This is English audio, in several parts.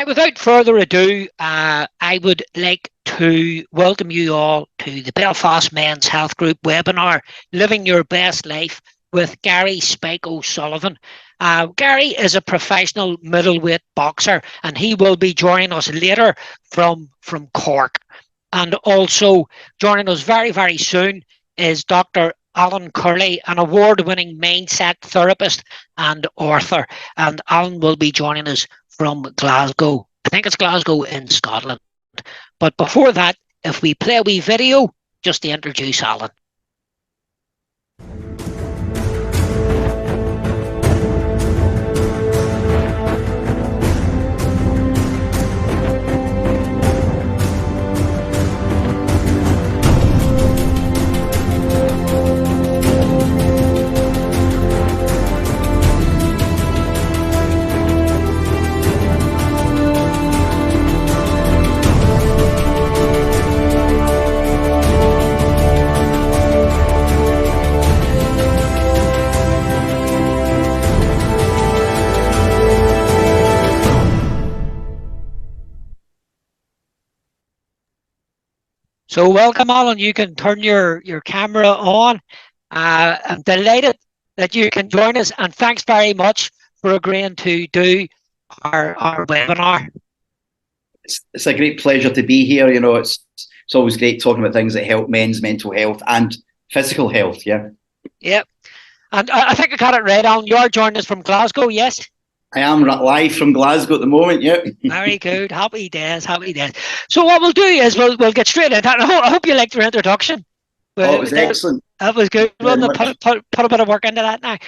Now, without further ado, I would like to welcome you all to the Belfast Men's Health Group webinar, Living Your Best Life with Gary Spike O'Sullivan. Gary is a professional middleweight boxer, and he will be joining us later from Cork. And also joining us very, very soon is Dr. Alan Curley, an award-winning mindset therapist and author. And Alan will be joining us from Glasgow. I think it's Glasgow in Scotland. But before that, if we play a wee video, just to introduce Alan. So welcome, Alan. You can turn your camera on. I'm delighted that you can join us, and thanks very much for agreeing to do our webinar. It's a great pleasure to be here. You know, it's always great talking about things that help men's mental health and physical health. Yeah. Yep. And I think I got it right, Alan. You are joining us from Glasgow, yes? I am live from Glasgow at the moment, yeah. Very good. Happy days, happy days. So what we'll do is we'll get straight into that. I hope you liked your introduction. Oh, it was excellent. That was good. We'll put a bit of work into that now.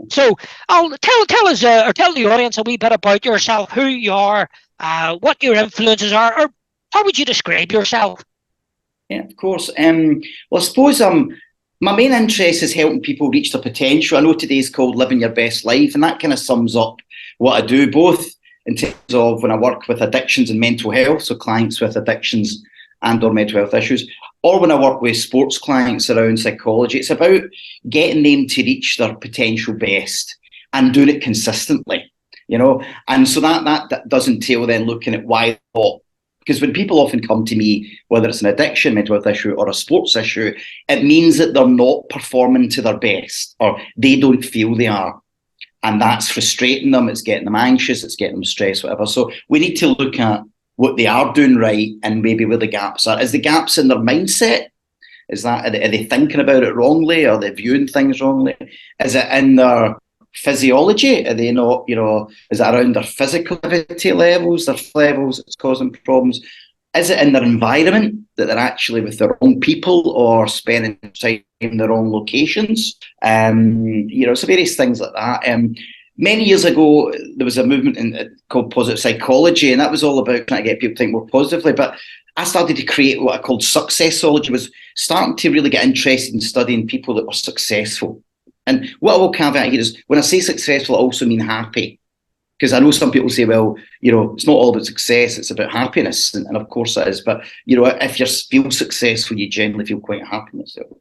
So I'll tell us, or tell the audience a wee bit about yourself, who you are, what your influences are, or how would you describe yourself? Yeah, of course. Well, I suppose my main interest is helping people reach their potential. I know today's called Living Your Best Life, and that kind of sums up what I do, both in terms of when I work with addictions and mental health, so clients with addictions and or mental health issues, or when I work with sports clients around psychology. It's about getting them to reach their potential best and doing it consistently, you know. And so that does entail then looking at why not. Because when people often come to me, whether it's an addiction, mental health issue, or a sports issue, it means that they're not performing to their best, or they don't feel they are. And that's frustrating them, it's getting them anxious, it's getting them stressed, whatever. So we need to look at what they are doing right and maybe where the gaps are. Is the gaps in their mindset? Is that, are they thinking about it wrongly? Are they viewing things wrongly? Is it in their physiology? Are they not, you know, is it around their physical activity levels, their levels that's causing problems? Is it in their environment that they're actually with the wrong people or spending time in the wrong locations? You know, so various things like that. Many years ago, there was a movement called positive psychology, and that was all about trying to get people to think more positively. But I started to create what I called successology, was starting to really get interested in studying people that were successful. And what I will caveat here is, when I say successful, I also mean happy. Because I know some people say, well, you know, it's not all about success, it's about happiness. And of course it is. But, you know, if you feel successful, you generally feel quite happy with yourself.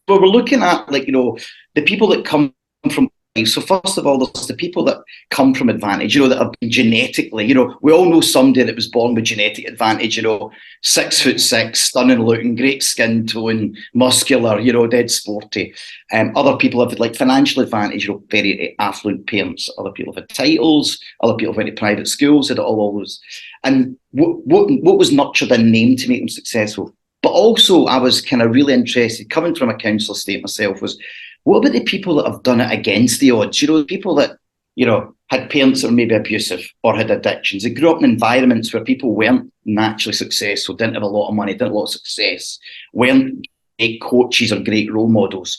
But we're looking at, like, you know, the people that come from. So first of all, there's the people that come from advantage, you know, that have been genetically, you know, we all know somebody that was born with genetic advantage, you know, 6'6", stunning looking, great skin tone, muscular, you know, dead sporty. Other people have like financial advantage, you know, very affluent parents. Other people have had titles. Other people have went to private schools, had all those. And what was nurtured and named to make them successful? But also I was kind of really interested, coming from a counsellor state myself, was what about the people that have done it against the odds? You know, the people that, you know, had parents that were maybe abusive or had addictions. They grew up in environments where people weren't naturally successful, didn't have a lot of money, didn't have a lot of success, weren't great coaches or great role models.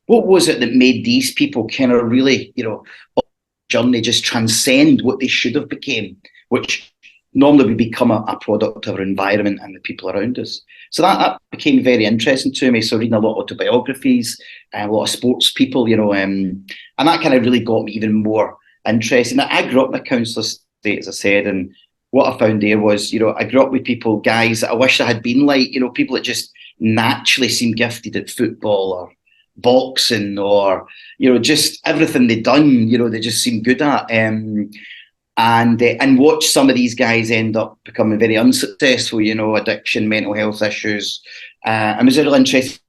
What was it that made these people kind of really, you know, journey just transcend what they should have became, which normally we become a product of our environment and the people around us. So that became very interesting to me. So reading a lot of autobiographies, a lot of sports people, you know, and that kind of really got me even more interested. Now, I grew up in a counsellor state, as I said, and what I found there was, you know, I grew up with people, guys that I wish I had been like, you know, people that just naturally seemed gifted at football or boxing or, you know, just everything they'd done, you know, they just seemed good at. and watch some of these guys end up becoming very unsuccessful, you know, addiction, mental health issues. And it was a real interesting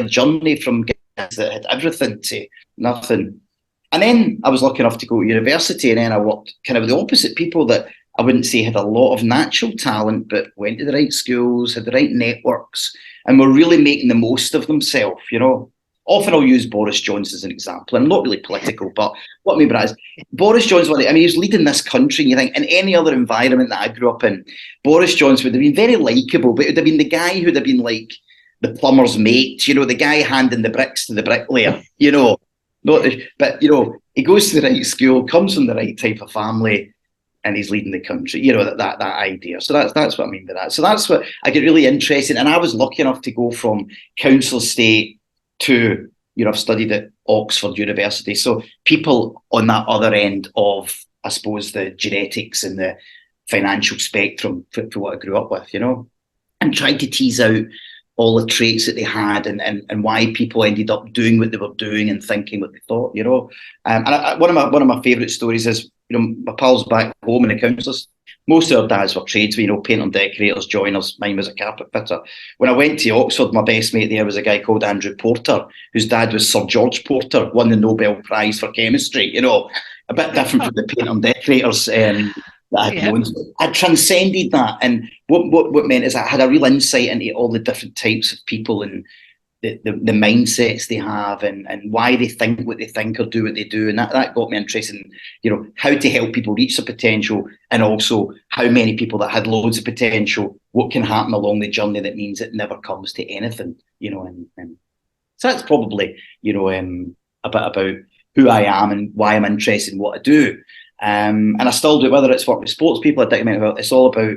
journey from guys that had everything to nothing. And then I was lucky enough to go to university, and then I worked kind of with the opposite people that I wouldn't say had a lot of natural talent, but went to the right schools, had the right networks, and were really making the most of themselves, you know. Often I'll use Boris Johnson as an example. I'm not really political, but what I mean by that is Boris Johnson, I mean, he was leading this country, and you think in any other environment that I grew up in, Boris Johnson would have been very likeable, but it would have been the guy who would have been like the plumber's mate, you know, the guy handing the bricks to the bricklayer, you know. But, you know, he goes to the right school, comes from the right type of family, and he's leading the country, you know, that idea. So that's what I mean by that. So that's what I get really interested in. And I was lucky enough to go from council estate to, you know, I've studied at Oxford University. So people on that other end of, I suppose, the genetics and the financial spectrum for what I grew up with, you know, and tried to tease out all the traits that they had and why people ended up doing what they were doing and thinking what they thought, you know. One of my favourite stories is, you know, my pals back home in the councils, most of their dads were tradesmen, you know, painters, decorators, joiners. Mine was a carpet fitter. When I went to Oxford, my best mate there was a guy called Andrew Porter, whose dad was Sir George Porter, won the Nobel Prize for chemistry, you know, a bit different from the painters and decorators that I'd known. I transcended that, and what meant is I had a real insight into all the different types of people and the mindsets they have and why they think what they think or do what they do, and that got me interested in, you know, how to help people reach their potential, and also how many people that had loads of potential, what can happen along the journey that means it never comes to anything, you know, and so that's probably, you know, a bit about who I am and why I'm interested in what I do. And I still do, whether it's work with sports people, it's all about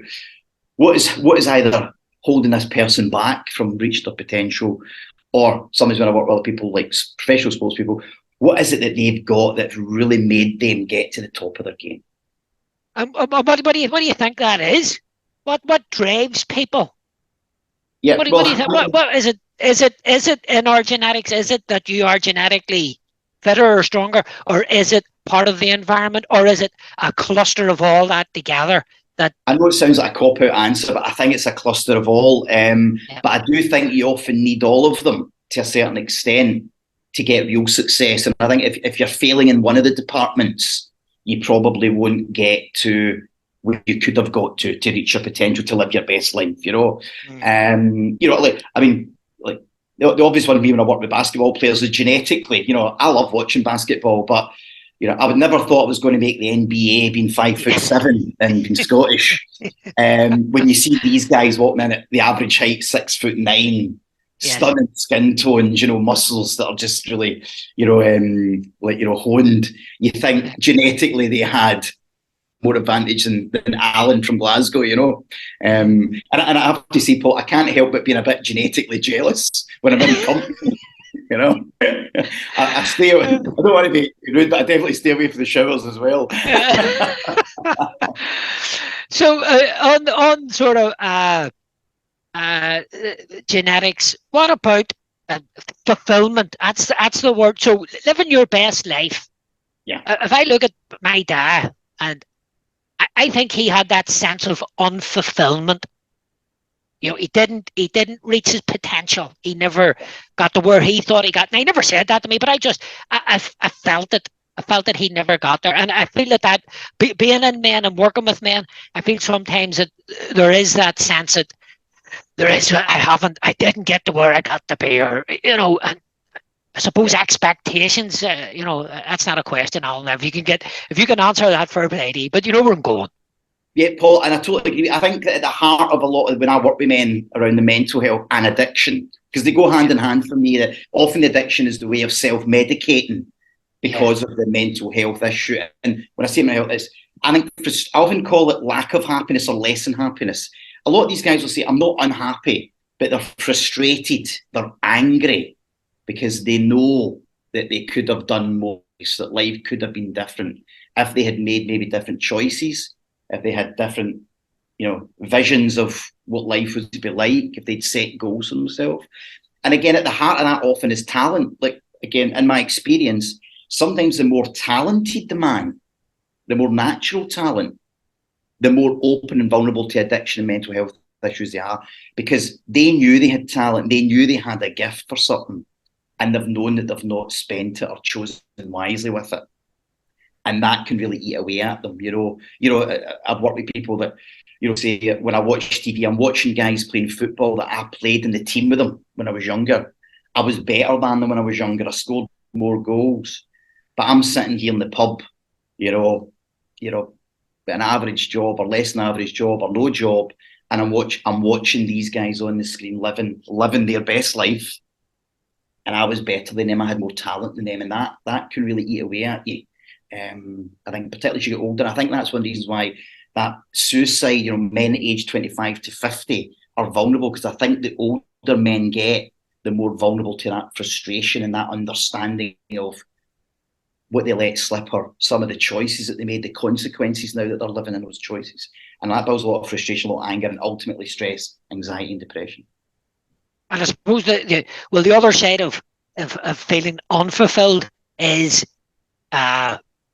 what is either holding this person back from reaching their potential, or sometimes when I work with other people like professional sports people, what is it that they've got that really made them get to the top of their game? What do you think that is? What drives people? Yeah, what do you think? What is it? Is it in our genetics? Is it that you are genetically fitter or stronger, or is it part of the environment, or is it a cluster of all that together? That I know it sounds like a cop-out answer, but I think it's a cluster of all. But I do think you often need all of them to a certain extent to get real success. And I think if you're failing in one of the departments, you probably won't get to where you could have got to reach your potential, to live your best life, you know. You know, like, I mean, like the obvious one for me when I work with basketball players is genetically, you know, I love watching basketball, but you know, I would never thought I was going to make the NBA being 5'7" and being Scottish. When you see these guys walking in at the average height, 6'9", stunning skin tones, you know, muscles that are just really, you know, like, you know, honed. You think genetically they had more advantage than Alan from Glasgow, you know. And I have to say, Paul, I can't help but being a bit genetically jealous when I'm in company. You know, I stay away. I don't want to be rude, but I definitely stay away from the showers as well. So on sort of genetics, what about fulfillment? That's the word. So living your best life. Yeah. If I look at my dad, and I think he had that sense of unfulfillment. You know, he didn't reach his potential. He never got to where he thought he got. And he never said that to me, but I felt it. I felt that he never got there. And I feel that being in men and working with men, I feel sometimes that there is that sense that I didn't get to where I got to be, or, you know, and I suppose expectations, you know, that's not a question, Alan. If you can answer that for a lady, but you know where I'm going. Yeah, Paul, and I totally agree. I think that at the heart of a lot of when I work with men around the mental health and addiction, because they go hand in hand for me, that often addiction is the way of self-medicating because of the mental health issue. And when I say mental health, I often call it lack of happiness or less than happiness. A lot of these guys will say, I'm not unhappy, but they're frustrated, they're angry, because they know that they could have done more, that life could have been different if they had made maybe different choices, if they had different, you know, visions of what life was to be like, if they'd set goals for themselves. And again, at the heart of that often is talent. Like, again, in my experience, sometimes the more talented the man, the more natural talent, the more open and vulnerable to addiction and mental health issues they are, because they knew they had talent, they knew they had a gift for something, and they've known that they've not spent it or chosen wisely with it. And that can really eat away at them, I've worked with people that, say, when I watch TV, I'm watching guys playing football that I played in the team with them when I was younger. I was better than them when I was younger. I scored more goals. But I'm sitting here in the pub, an average job or less than average job or no job, and I'm watching these guys on the screen living their best life. And I was better than them. I had more talent than them, and that can really eat away at you. I think particularly as you get older, I think that's one of the reasons why that suicide, men aged 25 to 50 are vulnerable, because I think the older men get, the more vulnerable to that frustration and that understanding of what they let slip, or some of the choices that they made, the consequences now that they're living in those choices. And that builds a lot of frustration, a lot of anger, and ultimately stress, anxiety, and depression. And I suppose the other side of feeling unfulfilled is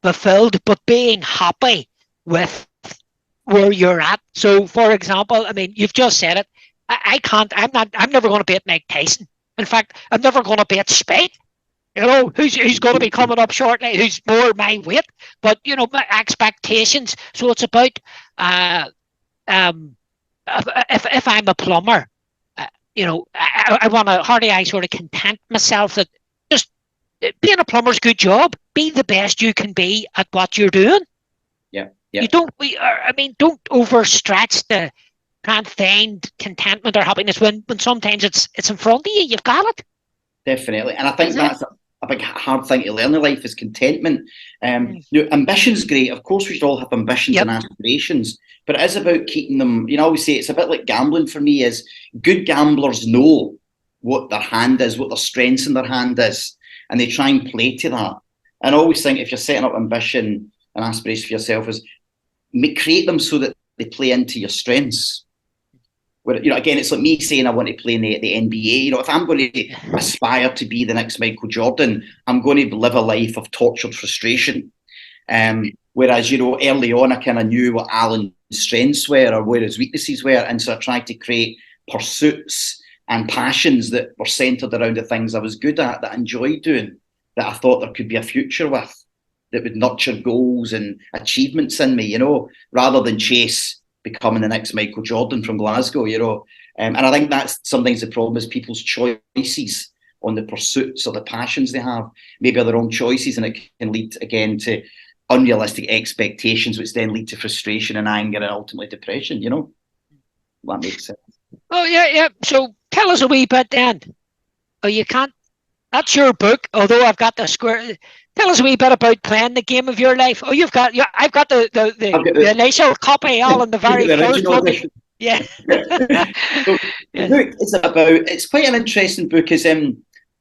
fulfilled, but being happy with where you're at. So, for example, I mean, you've just said it. I'm never going to beat Mike Tyson. In fact, I'm never going to beat Spade. Who's going to be coming up shortly, who's more my weight. But, my expectations. So it's about, if I'm a plumber, I want to sort of content myself that just being a plumber's a good job. Be the best you can be at what you're doing. Yeah. You don't overstretch the can't find contentment or happiness when sometimes it's in front of you. You've got it. Definitely. And I think that's a big hard thing to learn in life is contentment. Ambition's great. Of course, we should all have ambitions and aspirations, but it is about keeping them. I always say it's a bit like gambling for me. Is good gamblers know what their hand is, what their strengths in their hand is, and they try and play to that. And I always think if you're setting up ambition and aspiration for yourself, is create them so that they play into your strengths. Where, again, it's like me saying I want to play in the NBA. If I'm going to aspire to be the next Michael Jordan, I'm going to live a life of tortured frustration. Whereas, early on, I kind of knew what Alan's strengths were or where his weaknesses were. And so I tried to create pursuits and passions that were centered around the things I was good at, that I enjoyed doing, that I thought there could be a future with, that would nurture goals and achievements in me, rather than chase becoming the next Michael Jordan from Glasgow, and I think that's sometimes the problem, is people's choices on the pursuits or the passions they have maybe are the wrong choices, and it can lead again to unrealistic expectations, which then lead to frustration and anger and ultimately depression. That makes sense. Oh yeah. So tell us a wee bit then. Oh, you can't. That's your book. Although I've got the square. Tell us a wee bit about playing the game of your life. Oh, I've got the initial copy, all in the very first one. Yeah. So the book is it's quite an interesting book.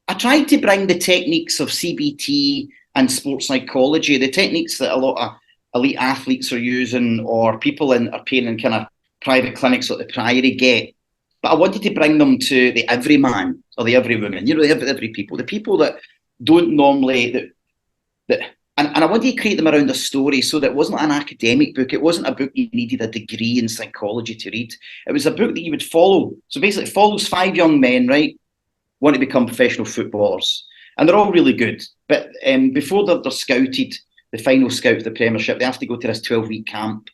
I tried to bring the techniques of CBT and sports psychology, the techniques that a lot of elite athletes are using, or people are paying in kind of private clinics like the Priory get. But I wanted to bring them to the everyman or the everywoman, the every people, the people that don't normally and I wanted to create them around a story, so that it wasn't an academic book. It wasn't a book you needed a degree in psychology to read. It was a book that you would follow. So basically, it follows 5 young men, right, want to become professional footballers, and they're all really good. But before they're scouted, the final scout of the Premiership, they have to go to this 12-week camp,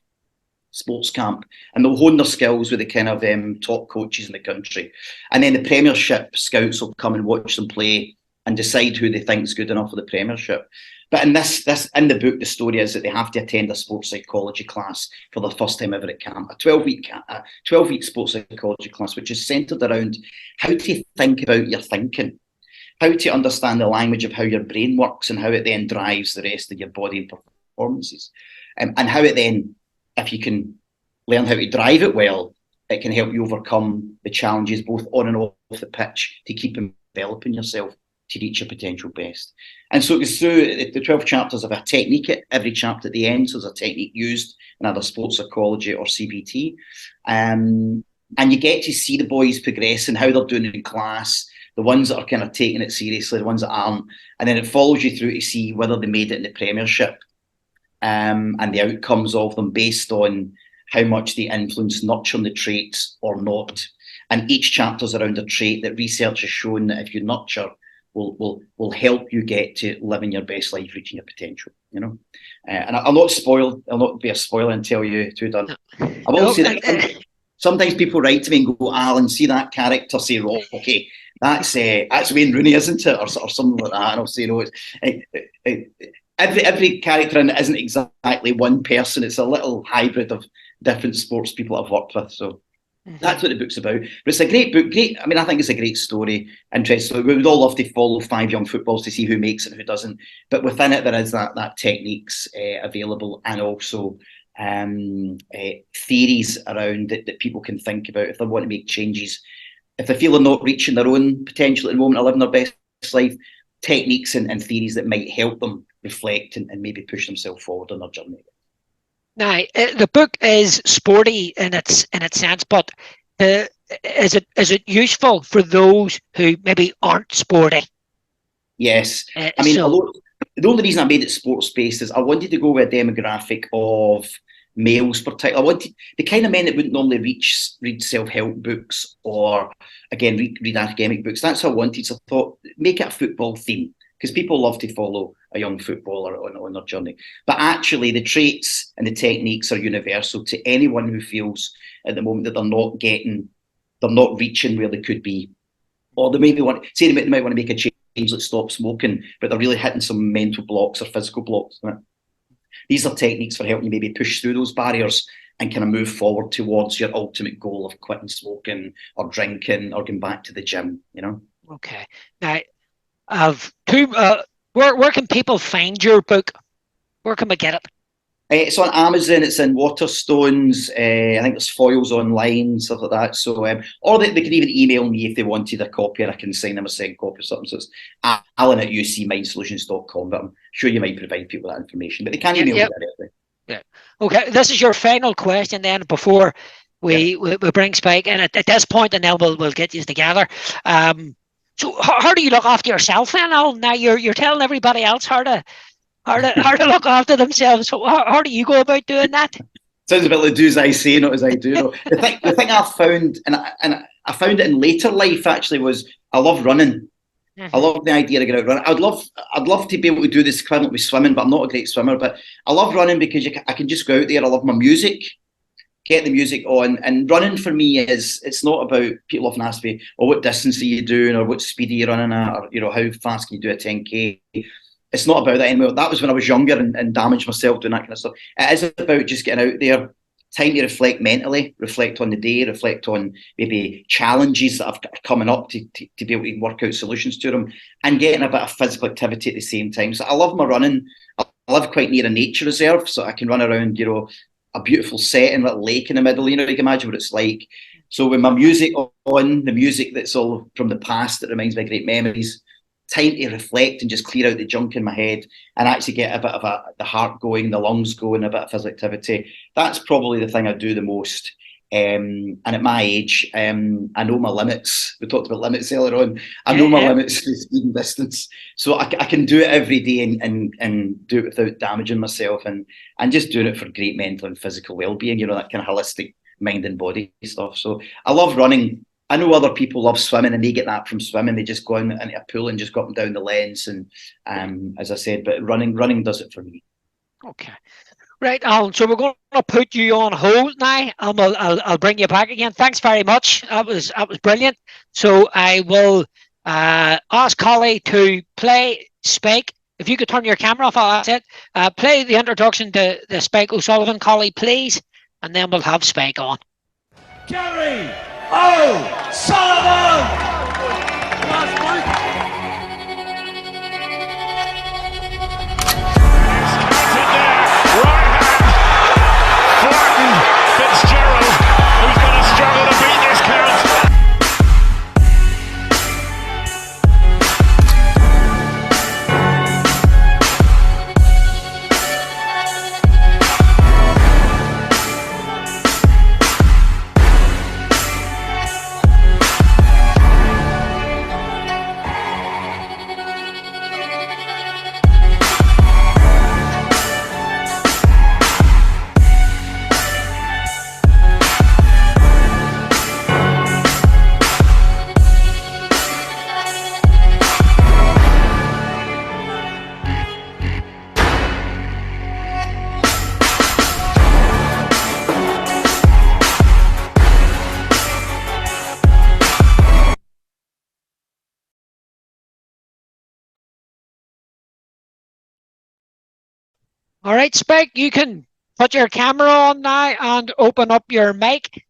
sports camp, and they'll hone their skills with the kind of top coaches in the country. And then the Premiership scouts will come and watch them play and decide who they think is good enough for the Premiership. But in in the book, the story is that they have to attend a sports psychology class for the first time ever at camp, a 12-week sports psychology class, which is centered around how to think about your thinking, how to understand the language of how your brain works, and how it then drives the rest of your body and performances, and how it then, if you can learn how to drive it well, it can help you overcome the challenges both on and off the pitch to keep developing yourself to reach your potential best. And so it goes through the 12 chapters of a technique at every chapter at the end. So there's a technique used in either sports psychology or CBT. And you get to see the boys progress and how they're doing in class, the ones that are kind of taking it seriously, the ones that aren't. And then it follows you through to see whether they made it in the Premiership. and the outcomes of them based on how much they influence nurturing the traits or not. And each chapter's around a trait that research has shown that if you nurture, will help you get to living your best life, reaching your potential. And I'll not spoil. I'll not be a spoiler and tell you to done. I will say that sometimes people write to me and go, Alan, see that character, say Rocky. That's Wayne Rooney, isn't it, or something like that? And I'll say no. Every character in it isn't exactly one person. It's a little hybrid of different sports people I've worked with. So that's what the book's about. But it's a great book. I mean, I think it's a great story. Interesting. We would all love to follow 5 young footballers to see who makes it and who doesn't. But within it, there is that techniques available, and also theories around that people can think about if they want to make changes. If they feel they're not reaching their own potential at the moment of living their best life, techniques and theories that might help them reflect and maybe push themselves forward on their journey. Now, the book is sporty in its sense, but is it useful for those who maybe aren't sporty? Yes. I mean, the only reason I made it sports based is I wanted to go with a demographic of males, particularly. I wanted the kind of men that wouldn't normally read self-help books or, again, read academic books. That's what I wanted. So I thought, make it a football theme, because people love to follow a young footballer on their journey. But actually, the traits and the techniques are universal to anyone who feels at the moment that they're not reaching where they could be, or they might want to make a change, like stop smoking, but they're really hitting some mental blocks or physical blocks. Right? These are techniques for helping you maybe push through those barriers and kind of move forward towards your ultimate goal of quitting smoking or drinking or going back to the gym. Okay. Now, I've two. Where can people find your book? Where can we get it? It's on Amazon. It's in Waterstones. I think there's foils online, stuff like that. So, or they can even email me if they wanted a copy, and I can sign them a second copy or something. So it's alan@ucmindsolutions.com. But I'm sure you might provide people that information. But they can email me directly. Yeah. Okay. This is your final question then before we bring Spike in at this point, and then we'll get you together. So how do you look after yourself then, Alan? Now you're telling everybody else how to look after themselves. So how do you go about doing that? Sounds a bit like do as I say, not as I do. The thing I found, and I found it in later life actually, was I love running. Mm-hmm. I love the idea of getting out running. I'd love to be able to do this equivalent with swimming, but I'm not a great swimmer. But I love running because I can just go out there. I love my music. Get the music on, and running for me it's not about, people often ask me, what distance are you doing, or what speed are you running at, or how fast can you do a 10k. It's not about that anymore. That was when I was younger and damaged myself doing that kind of stuff. It is about just getting out there, time to reflect mentally, reflect on the day, reflect on maybe challenges that are coming up to be able to work out solutions to them, and getting a bit of physical activity at the same time. So I love my running. I live quite near a nature reserve, so I can run around, a beautiful setting, like a lake in the middle, you can imagine what it's like. So with my music on, the music that's all from the past that reminds me of great memories, time to reflect and just clear out the junk in my head and actually get a bit of the heart going, the lungs going, a bit of physical activity. That's probably the thing I do the most. And at my age, I know my limits. We talked about limits earlier on. I know my limits to speed and distance. So I can do it every day and do it without damaging myself, and just doing it for great mental and physical well-being, that kind of holistic mind and body stuff. So I love running. I know other people love swimming and they get that from swimming. They just go into a pool and just go up and down the lens. And as I said, but running does it for me. Okay. Right, Alan, so we're going to put you on hold now, and I'll bring you back again. Thanks very much. That was brilliant. So I will ask Collie to play Spike. If you could turn your camera off, that's it. Play the introduction to the Spike O'Sullivan, Collie, please, and then we'll have Spike on. Gary O'Sullivan! All right, Spike, you can put your camera on now and open up your mic.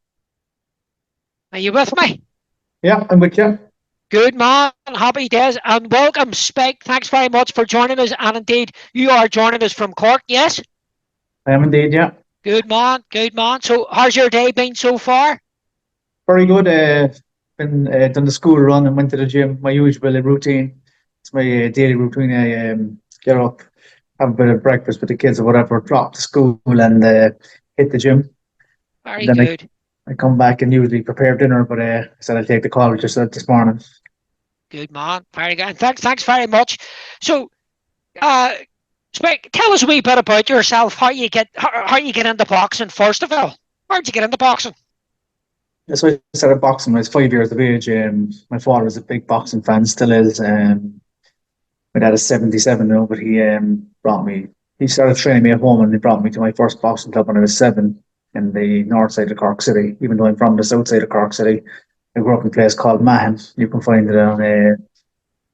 Are you with me? Yeah, I'm with you. Good man, happy days, and welcome, Spike. Thanks very much for joining us, and indeed, you are joining us from Cork, yes? I am indeed, yeah. Good man, good man. So, how's your day been so far? Very good. Been done the school run and went to the gym. My usual routine. It's my daily routine. I get up, have a bit of breakfast with the kids or whatever, drop to school and hit the gym. Very And then good. I come back and usually prepare dinner, but I said I'll take the call just this morning. Good man, very good. Thanks very much. So, Spike, tell us a wee bit about yourself. How you get into boxing first of all? How'd you get into boxing? So I started boxing when I was 5 years of age. My father was a big boxing fan, still is. My dad is 77 now, but he started training me at home and he brought me to my first boxing club when I was 7 in the north side of Cork City, even though I'm from the south side of Cork City. I grew up in a place called Mahon. You can find it on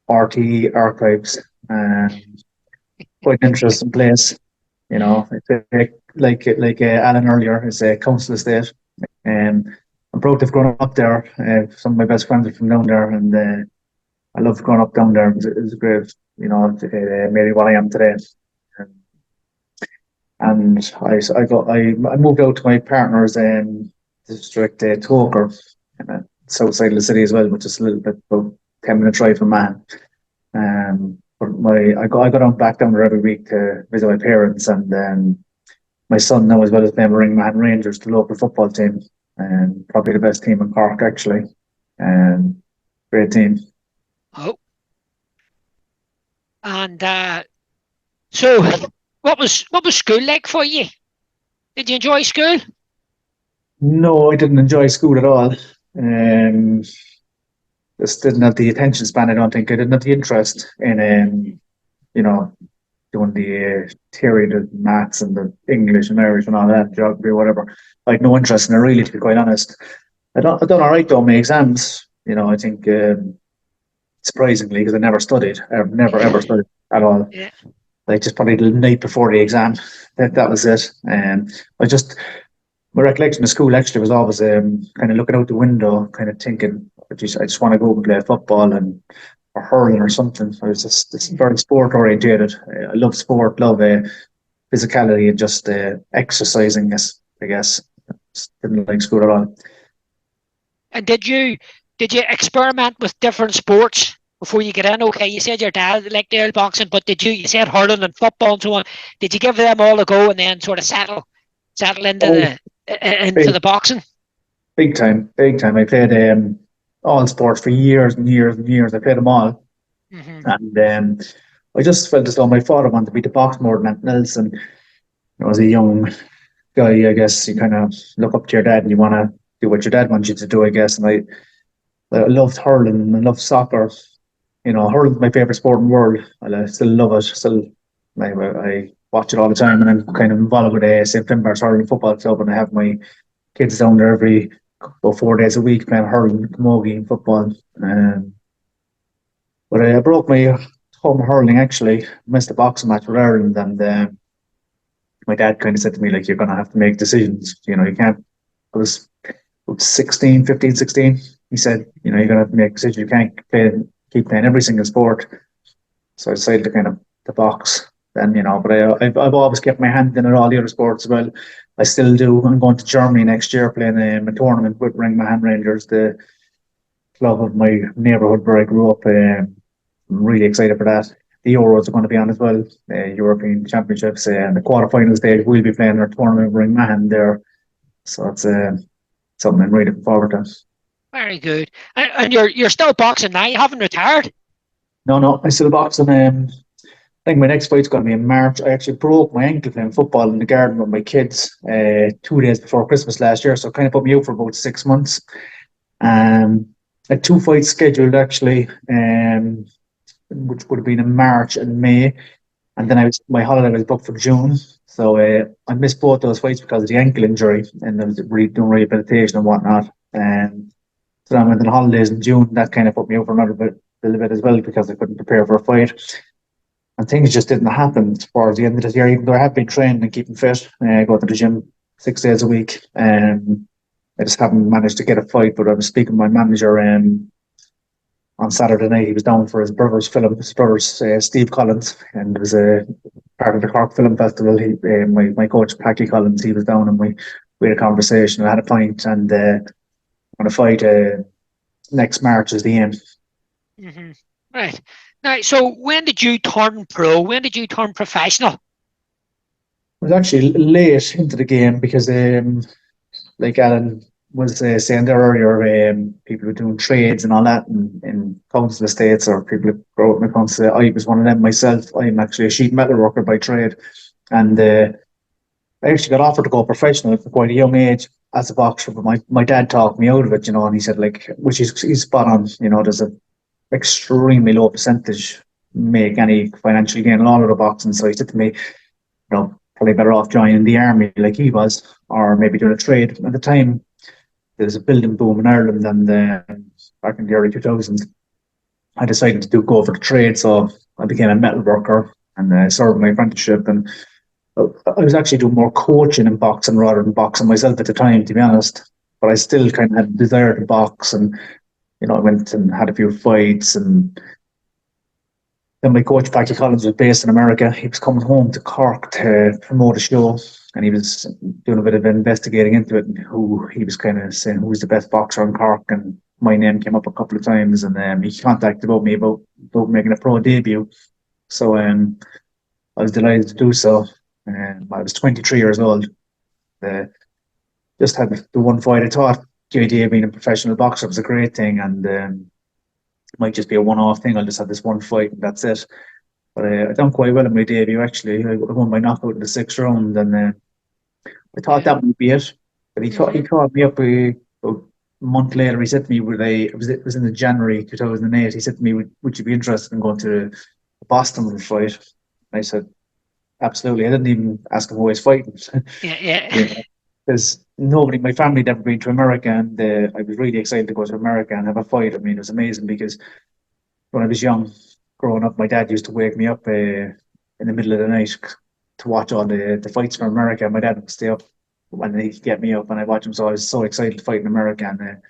RT archives. Quite an interesting place. You know, like Alan earlier, it's a council estate. I'm proud to have grown up there. Some of my best friends are from down there, and I loved growing up down there. It was great, you know, made me what I am today. And I moved out to my partner's district, Toker, south side of the city as well, which is a little bit about 10 minute drive from Man. But I go down back down there every week to visit my parents, and my son now as well is playing Ringman Rangers, the local football team, and probably the best team in Cork actually. Great team. Oh, and so what was school like for you? Did you enjoy school? No, I didn't enjoy school at all. Just didn't have the attention span. I don't think I didn't have the interest in you know, doing the theory, the maths and the English and Irish and all that, geography or whatever. I had no interest in it really, to be quite honest. I done all right though, my exams. You know, I think surprisingly, because I never studied. I've never ever studied at all. Yeah. Like just probably the night before the exam. That was it. My recollection of school actually was always kind of looking out the window, kind of thinking, I just want to go and play football or hurling or something. I was just very sport orientated. I love sport, love physicality and just exercising. I guess just didn't like school at all. And did you experiment with different sports before you get in? Okay, you said your dad liked the boxing, but you said hurling and football and so on. Did you give them all a go and then sort of settle into the boxing? Big time. I played all sports for years and years and years. I played them all, and I just felt as though my father wanted me to box more than anything else. And as a young guy, I guess you kind of look up to your dad and you want to do what your dad wants you to do, I guess. And I loved hurling. I loved soccer. You know, hurling's my favorite sport in the world. I still love it. I watch it all the time, and I'm kind of involved with St. Finbarr's Hurling Football Club, and I have my kids down there about 4 days a week playing hurling, camogie, and football. But I broke my thumb hurling actually. Missed a boxing match with Ireland, and my dad kind of said to me, like, you're going to have to make decisions. You know, you can't. I was about 16, 15, 16. He said, you know, you're going to have to make decisions. You can't keep playing every single sport. So I decided to kind of to box then, you know. But I've always kept my hand in at all the other sports as well. I still do. I'm going to Germany next year playing a tournament with Ringman Rangers, the club of my neighbourhood where I grew up. I'm really excited for that. The Euros are going to be on as well, European Championships, and the quarterfinals stage. We'll be playing our tournament with Ringman there. So it's something I'm really looking forward to. Very good. And you're still boxing now? You haven't retired? No, I still boxing. I think my next fight's going to be in March. I actually broke my ankle playing football in the garden with my kids 2 days before Christmas last year, so it kind of put me out for about 6 months. I had 2 fights scheduled actually, which would have been in March and May, and then my holiday was booked for June, so I missed both those fights because of the ankle injury, and I was doing rehabilitation and whatnot. So then I went on holidays in June. That kind of put me out for a little bit as well because I couldn't prepare for a fight. And things just didn't happen towards the end of this year, even though I have been training and keeping fit. I go to the gym 6 days a week. I just haven't managed to get a fight, but I was speaking to my manager on Saturday night. He was down for his brother's film, Steve Collins, and it was a part of the Cork Film Festival. My coach, Packy Collins, he was down, and we had a conversation. I had a pint, and I'm going to fight next March is the aim. Mm-hmm. Right. Now, so when did you turn pro? When did you turn professional? I was actually late into the game because, like Alan was saying there earlier, people were doing trades and all that in council estates, or people who grow up in the council. I was one of them myself. I'm actually a sheet metal worker by trade, and I actually got offered to go professional at quite a young age as a boxer, but my dad talked me out of it, and he said, like, which he's spot on, there's a extremely low percentage make any financial gain in all of the boxing. So he said to me, probably better off joining the army like he was, or maybe doing a trade. At the time, there was a building boom in Ireland, and back in the early 2000s, I decided to go for the trade. So I became a metal worker and served my apprenticeship. And I was actually doing more coaching in boxing rather than boxing myself at the time, to be honest. But I still kind of had a desire to box, and I went and had a few fights. And then my coach, Packy Collins, was based in America. He was coming home to Cork to promote a show, and he was doing a bit of investigating into it, and who he was kind of saying who was the best boxer in Cork. And my name came up a couple of times, and he contacted me about making a pro debut. So I was delighted to do so. I was 23 years old. Just had the one fight. I thought the idea of being a professional boxer was a great thing, and it might just be a one-off thing. I'll just have this one fight and that's it. But I done quite well in my debut, actually. I won by knockout in the 6th round, and I thought that would be it. But he called me up a month later. He said to me, it was in the January 2008. He said to me, would you be interested in going to the Boston fight? And I said, absolutely. I didn't even ask him who I was fighting. Yeah. Because my family had never been to America, and I was really excited to go to America and have a fight. I mean, it was amazing because when I was young, growing up, my dad used to wake me up in the middle of the night to watch all the fights from America. My dad would stay up when he'd get me up and I'd watch him. So I was so excited to fight in America, and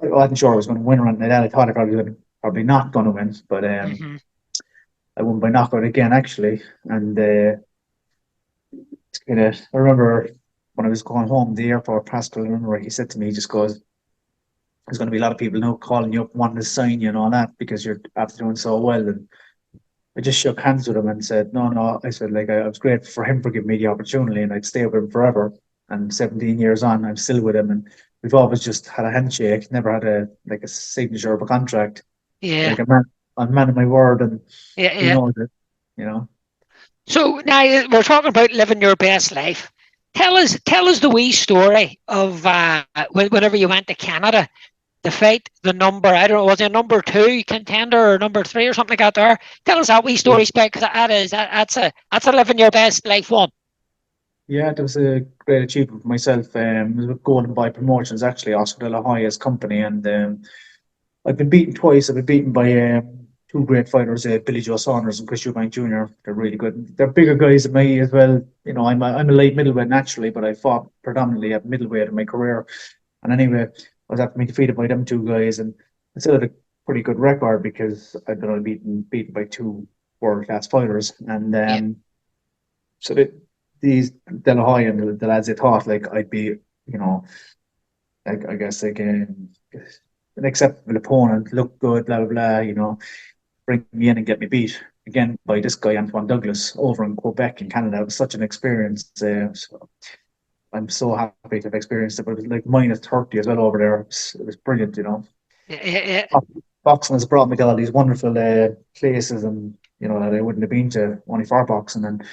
I wasn't sure I was going to win or anything like that. I thought I probably not going to win, but I won by knockout again, actually. And it's I remember when I was going home, the airport, Pascal, I remember he said to me, he just goes, there's going to be a lot of people now calling you up, wanting to sign you and all that because you're after doing so well. And I just shook hands with him and said, no. I said, like, I was grateful for him for giving me the opportunity, and I'd stay with him forever. And 17 years on, I'm still with him, and we've always just had a handshake, never had a signature of a contract. Yeah. Like I'm man of my word, and he knows it. So now we're talking about living your best life. Tell us the wee story of whenever you went to Canada to fight the number, I don't know, was it number 2 contender or number 3 or something like that there? Tell us that wee story, Spec, because that's a living your best life one. Yeah, that was a great achievement for myself. Going by promotions, actually, Oscar de la Hoya's company, and I've been beaten twice. I've been beaten by two great fighters, Billy Joe Saunders and Chris Eubank Jr. They're really good. They're bigger guys than me as well. I'm a light middleweight naturally, but I fought predominantly at middleweight in my career. And anyway, I was after being defeated by them two guys, and I still had a pretty good record because I've been only beaten by two world-class fighters. And so these De La Hoya and the lads, they thought like I'd be, like I guess like an acceptable opponent, look good, blah blah blah, bring me in and get me beat again by this guy Antoine Douglas over in Quebec in Canada. It was such an experience. So I'm so happy to have experienced it. But it was like minus 30 as well over there. It was brilliant, Yeah. Boxing has brought me to all these wonderful places, and that I wouldn't have been to only for boxing. And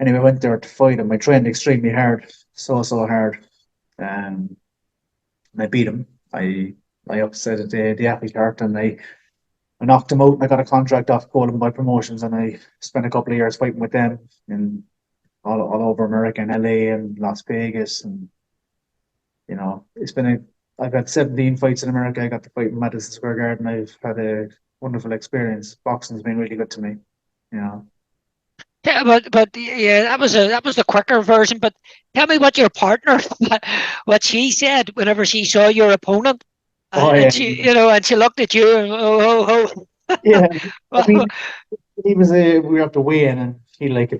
anyway, I went there to fight him. I trained extremely hard, so hard, and I beat him. I upset the apple cart, and I knocked him out, and I got a contract off Golden Boy Promotions, and I spent a couple of years fighting with them in all over America, and LA and Las Vegas, and I've had 17 fights in America. I got to fight in Madison Square Garden. I've had a wonderful experience. Boxing's been really good to me. you know. Yeah, but yeah, that was the quicker version. But tell me what your partner, what she said whenever she saw your opponent, Oh and yeah, she, and she looked at you and yeah. I oh, mean, he was we were up to weigh in, and he like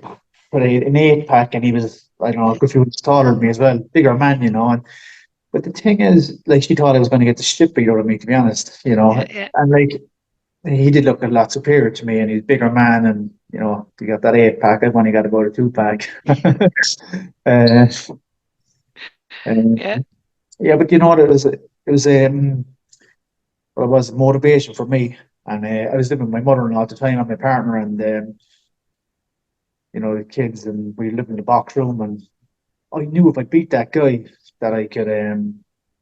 put an 8 pack, and he was, I don't know, a good few inches taller than me as well, bigger man, you know. And but the thing is, like, she thought I was going to get the shit beat out of me, to be honest, you know. yeah, yeah, And like, he did look a lot superior to me, and he's a bigger man, and you know, he got that 8 pack. I've only got about a 2 pack. uh, yeah. yeah, but you know what? It was well, it was motivation for me, and I was living with my mother-in-law at the time and my partner, and you know, the kids, and we lived in the box room, and I knew if I beat that guy that I could,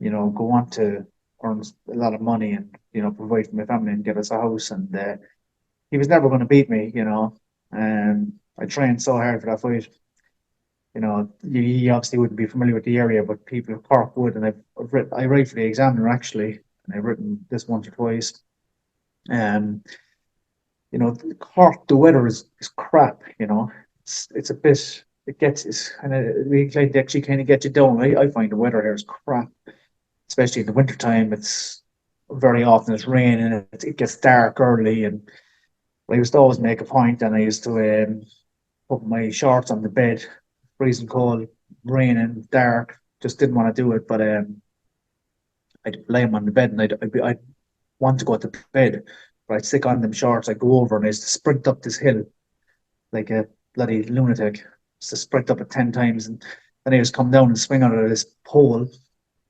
you know, go on to earn a lot of money and, you know, provide for my family and get us a house. And he was never going to beat me, you know. And I trained so hard for that fight. You know, you obviously wouldn't be familiar with the area, but people of Cork would. And I write for the Examiner actually, and I've written this once or twice. Um, you know, Cork, the weather is crap. You know, it's a bit. It's kind of we actually kind of get you down. I find the weather here is crap, especially in the wintertime. It's very often it's raining. It gets dark early, and I used to always make a point, and I used to put my shorts on the bed, freezing cold, raining, dark. Just didn't want to do it, but I'd lay them on the bed, and I'd want to go to bed, but I'd stick on them shorts. I'd go over, and I used to sprint up this hill like a bloody lunatic. Used to sprint up it 10 times, and then I just come down and swing out of this pole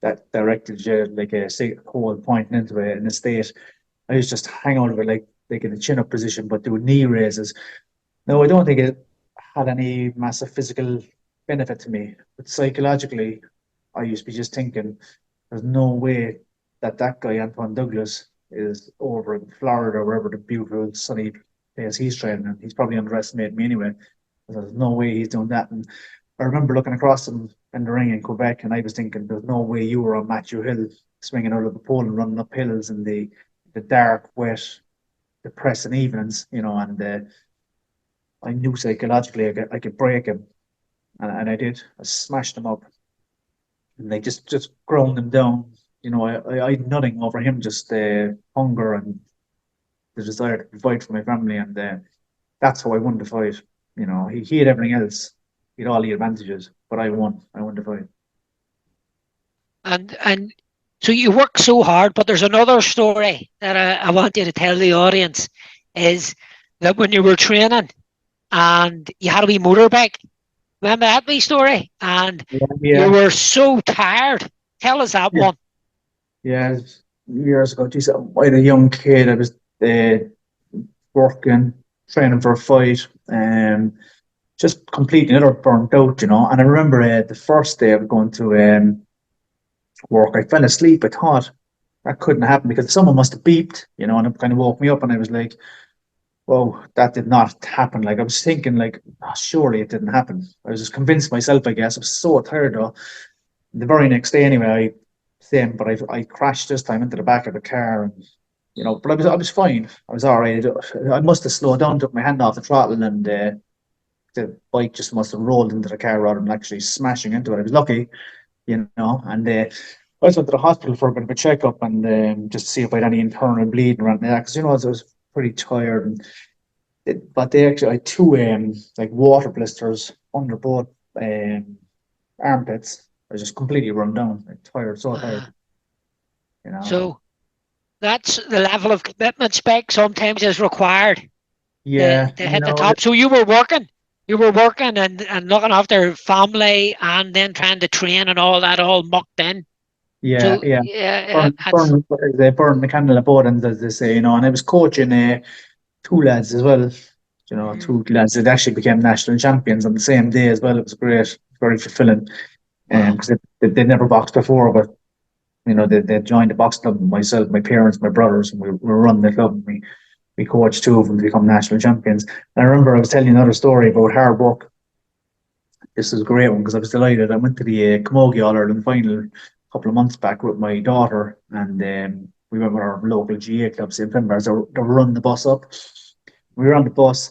that directed you like a pole pointing into it in a state. I used to just hang out of it like in a chin up position, but do knee raises. No, I don't think it had any massive physical benefit to me, but psychologically, I used to be just thinking, there's no way that guy Antoine Douglas is over in Florida or wherever the beautiful sunny place he's training, and he's probably underestimated me anyway. There's no way he's doing that. And I remember looking across him in the ring in Quebec, and I was thinking, there's no way you were on Matthew Hill swinging out of the pole and running up hills in the dark, wet, depressing evenings, you know. And I knew psychologically I could break him, and I did. I smashed him up, and they just ground him down. You know, I had nothing over him, just hunger and the desire to provide for my family, and that's how I won the fight. You know, he had everything else. He had all the advantages, but I won. I won the fight. And so you work so hard, but there's another story that I want you to tell the audience is that when you were training and you had a wee motorbike, remember that wee story? And you Yeah, were so tired. Tell us that yeah, one. yeah. Years ago, geez, I had a young kid. I was uh, working, training for a fight, just completely utter burnt out, you know. And I remember the first day of going to work, I fell asleep. I thought that couldn't happen because someone must have beeped, you know, and it kind of woke me up. And I was like, "Whoa, that did not happen." Like I was thinking, like, oh, surely it didn't happen. I was just convinced myself, I guess. I was so tired though. The very next day, anyway, I crashed this time into the back of the car, and you know, but I was fine. I was all right. I must have slowed down, took my hand off the throttle, and the bike just must have rolled into the car rather than actually smashing into it. I was lucky, you know, and I just went to the hospital for a bit of a checkup and just to see if I had any internal bleeding around that, because you know I was pretty tired. And but they actually I had two like water blisters under both um, armpits. I was just completely run down, like, tired, so tired, Uh, you know. so that's the level of commitment spec sometimes is required Yeah, to you hit the know, top. So you were working. You were working and looking after family and then trying to train and all that all mucked in. yeah, So yeah. yeah, Burn, burn, they burn the candle at both ends, as they say, you know. And I was coaching two lads as well, you know, mm, two lads that actually became national champions on the same day as well. It was great, very fulfilling. wow. Because they never boxed before, but you know they joined the box club. Myself, my parents, my brothers, and we run the club. And we coached two of them to become national champions. And I remember I was telling you another story about hard work. This was a great one because I was delighted. I went to the Camogie All Ireland final a couple of months back with my daughter, and we went with our local GA club, St. Finbarrs. They were running the bus up. We were on the bus,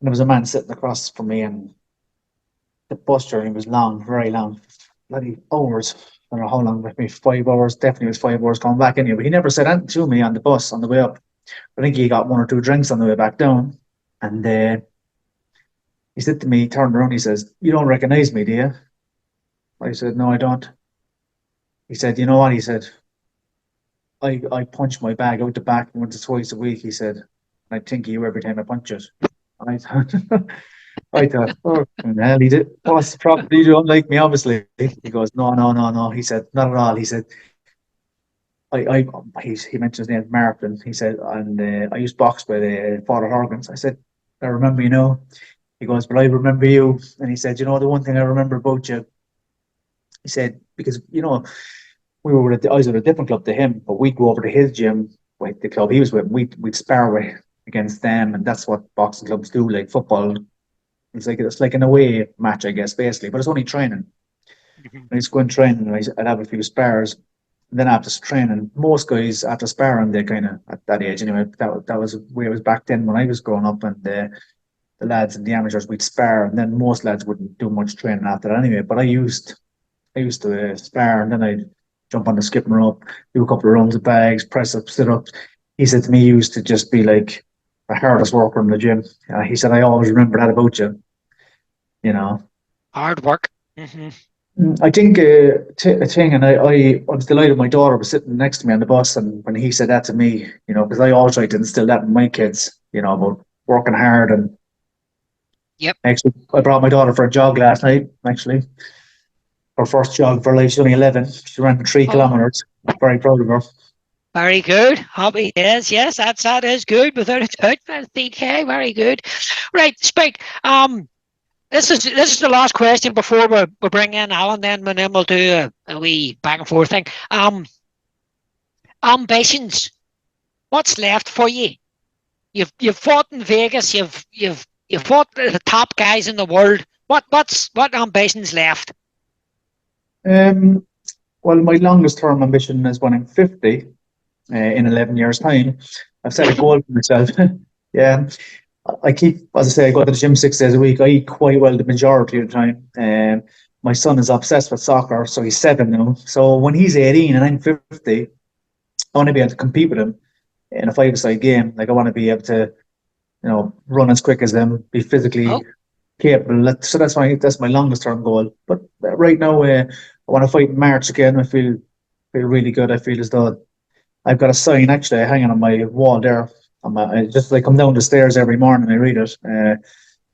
there was a man sitting across from me, and the bus journey was long, very long, bloody hours. I don't know how long, maybe 5 hours. Definitely was 5 hours coming back anyway. But he never said anything to me on the bus on the way up. I think he got one or two drinks on the way back down, and he said to me, he turned around, he says, "You don't recognise me, do you?" I said, "No, I don't." He said, "You know what?" He said, I punch my bag out the back once or twice a week. He said, "I think of you every time I punch it." I thought, I thought, oh, hell, he did. What's the problem? You don't like me, obviously. He goes, "No, no, no, no." He said, "Not at all." He said, he mentioned his name, Martin. He said, and I used to box with Father Horgans. I said, "I remember you know." He goes, "But I remember you." And he said, "You know, the one thing I remember about you," he said, because, you know, I was at a different club to him, but we'd go over to his gym, like the club he was with, we'd spar with against them, and that's what boxing clubs do, like football. It's like an away match, I guess, basically, but it's only training. Mhm. I used to go and train, and I'd have a few spars. And then after training, most guys after sparring, they kind of at that age anyway. That was the way it was back then when I was growing up, and the lads and the amateurs we'd spar, and then most lads wouldn't do much training after that anyway. But I used to spar, and then I'd jump on the skipping rope, do a couple of runs of bags, press ups, sit ups. He said to me, "You used to just be like the hardest worker in the gym." He said, "I always remember that about you." You know. Hard work. Hmm. I think a thing, and I was delighted my daughter was sitting next to me on the bus, and when he said that to me, you know, because I always try to instill that in my kids, you know, about working hard. And Yep. actually, I brought my daughter for a jog last night, actually, her first jog for life. She's only 11. She ran 3 kilometers. Very proud of her. Very good. Happy days. Yes, that is good without a doubt. That's DK. Very good. Right, Spike. This is the last question before we bring in Alan. Then we'll do a wee back and forth thing. Ambitions. What's left for you? You've fought in Vegas. You've fought the top guys in the world. What ambitions left? Um, well, my longest term ambition is when I'm 50, in 11 years' time. I've set a goal for myself. Yeah. I keep, as I say, I go to the gym 6 days a week. I eat quite well the majority of the time. My son is obsessed with soccer, so he's 7 now. So when he's 18 and I'm 50, I want to be able to compete with him in a five-a-side game. Like I want to be able to, run as quick as them, be Oh, physically capable. So that's my longest term goal. But right now, I want to fight in March again. I feel really good. I feel as though I've got a sign actually hanging on my wall there. I come down the stairs every morning. I read it, and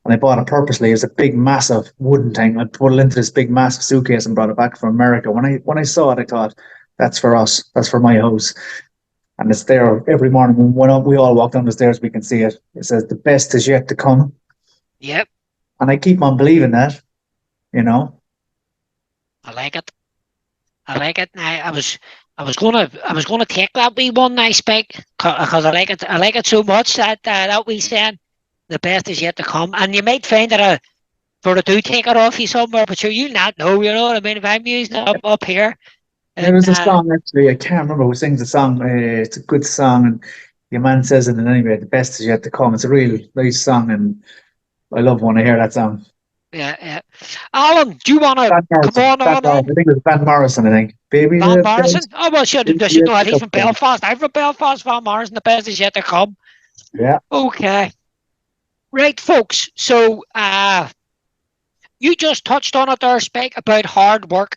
I bought it purposely. It's a big, massive wooden thing. I put it into this big, massive suitcase and brought it back from America. When I saw it, I thought, "That's for us. That's for my house." And it's there every morning when we all walk down the stairs. We can see it. It says, "The best is yet to come," yep. and I keep on believing that. You know. I like it. I like it. I was gonna take that wee one nice Spike because I like it. I like it so much that wee saying, "The best is yet to come." And you might find that I sort of do take it off you somewhere, but sure you'll not know. You know what I mean? If I'm using it up here, There and is a song actually. I can't remember who sings the song. It's a good song, and your man says it. And anyway, the best is yet to come. It's a real nice song, and I love when I hear that song. yeah, yeah. Alan, do you want to Van come Morrison. on then? I think it was Van Morrison. I think. Baby, Van the best Morrison? Oh well, sure. is Does you yet know that to he's from come. Belfast? I'm from Belfast. Van Morrison. The best is yet to come. Yeah. Okay, right, folks. So, you just touched on it there, Spike, about hard work.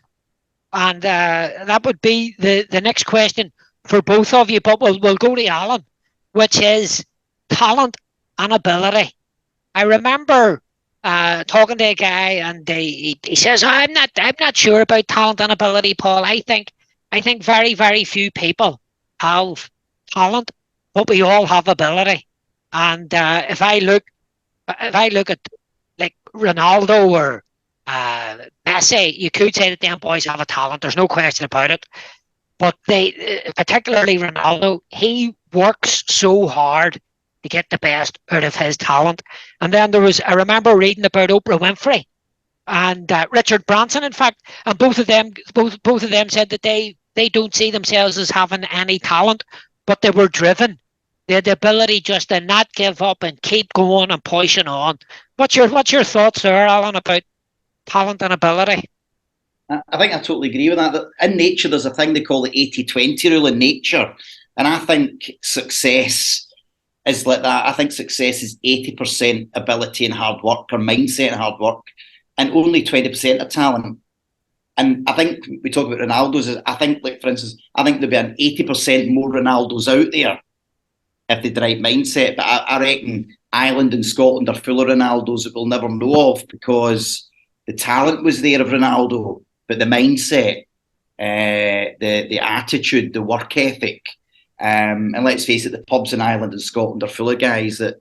And that would be the next question for both of you, but we'll go to Alan, which is talent and ability. I remember talking to a guy, and he says, I'm not sure about talent and ability, Paul. I think very, very few people have talent, but we all have ability. And if I look at like Ronaldo or Messi, you could say that them boys have a talent. There's no question about it. But particularly Ronaldo, he works so hard to get the best out of his talent. And then I remember reading about Oprah Winfrey and Richard Branson, in fact, and both of them said that they don't see themselves as having any talent, but they were driven The ability just to not give up and keep going and pushing on. What's your thoughts there, Alan, about talent and ability? I think I totally agree with that. That in nature, there's a thing they call the 80-20 rule in nature. And I think success is like that. I think success is 80% ability and hard work, or mindset and hard work, and only 20% of talent. And I think we talk about Ronaldo's. I think, like, for instance, I think there'll be an 80% more Ronaldos out there if they had the right mindset. But I reckon Ireland and Scotland are full of Ronaldos that we'll never know of, because the talent was there of Ronaldo, but the mindset, the attitude, the work ethic, and let's face it, the pubs in Ireland and Scotland are full of guys that